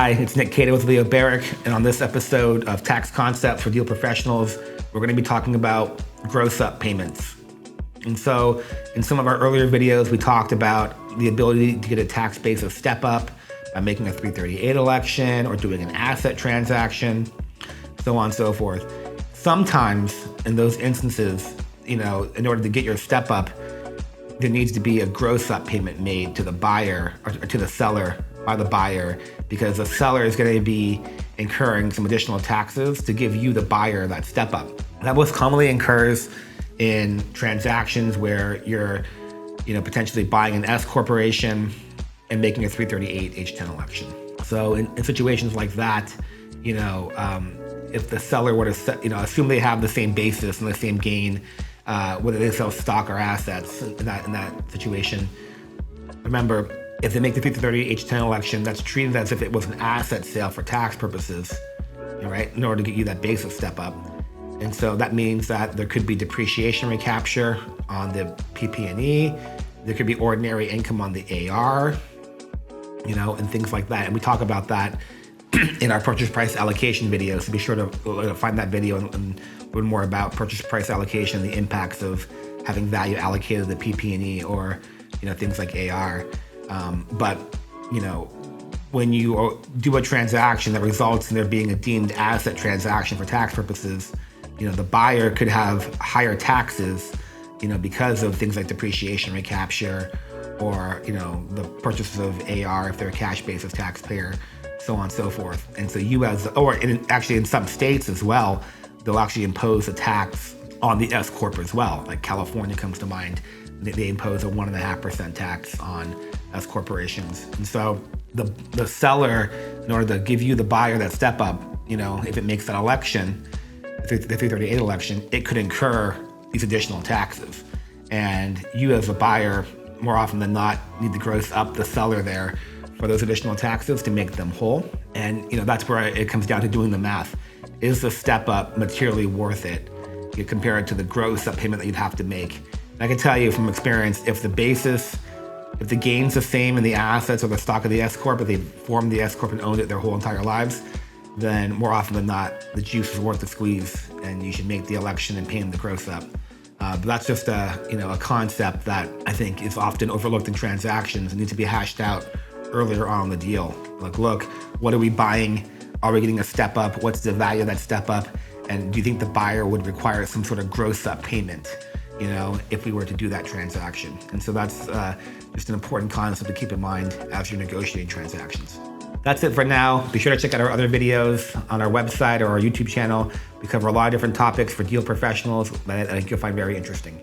Hi, it's Nick Cato with Leo Barrick, and on this episode of Tax Concepts for Deal Professionals, we're going to be talking about GrossUp Payments. And so in some of our earlier videos, we talked about the ability to get a tax base of StepUp by making a 338 election or doing an asset transaction, so on and so forth. Sometimes in those instances, in order to get your StepUp, there needs to be a GrossUp payment made to the buyer or to the seller by the buyer, because the seller is going to be incurring some additional taxes to give you, the buyer, that StepUp. That most commonly occurs in transactions where you're, potentially buying an S corporation and making a 338 H10 election. So in situations like that, if the seller were to, assume they have the same basis and the same gain, whether they sell stock or assets in that situation, remember, if they make the 338 H10 election, that's treated as if it was an asset sale for tax purposes, right? In order to get you that base of StepUp. And so that means that there could be depreciation recapture on the PP&E. There could be ordinary income on the AR, and things like that. And we talk about that in our purchase price allocation video. So be sure to find that video and learn more about purchase price allocation, the impacts of having value allocated to the PP&E or, things like AR. But when you do a transaction that results in there being a deemed asset transaction for tax purposes, the buyer could have higher taxes, because of things like depreciation recapture or, the purchases of AR if they're a cash basis taxpayer, so on and so forth. And so actually in some states as well, they'll actually impose a tax on the S Corp as well. Like California comes to mind. They impose a 1.5% tax on S corporations. And so the seller, in order to give you, the buyer, that StepUp, if it makes that election, the 338 election, it could incur these additional taxes. And you as a buyer, more often than not, need to gross up the seller there for those additional taxes to make them whole. And that's where it comes down to doing the math. Is the StepUp materially worth it? You compare it to the GrossUp payment that you'd have to make. And I can tell you from experience, if the gain's the same in the assets or the stock of the S Corp, if they formed the S Corp and owned it their whole entire lives, then more often than not, the juice is worth the squeeze and you should make the election and pay them the GrossUp. But that's just a concept that I think is often overlooked in transactions and needs to be hashed out earlier on in the deal. Like, look, what are we buying? Are we getting a StepUp? What's the value of that StepUp? And do you think the buyer would require some sort of GrossUp payment, if we were to do that transaction? And so that's just an important concept to keep in mind as you're negotiating transactions. That's it for now. Be sure to check out our other videos on our website or our YouTube channel. We cover a lot of different topics for deal professionals that I think you'll find very interesting.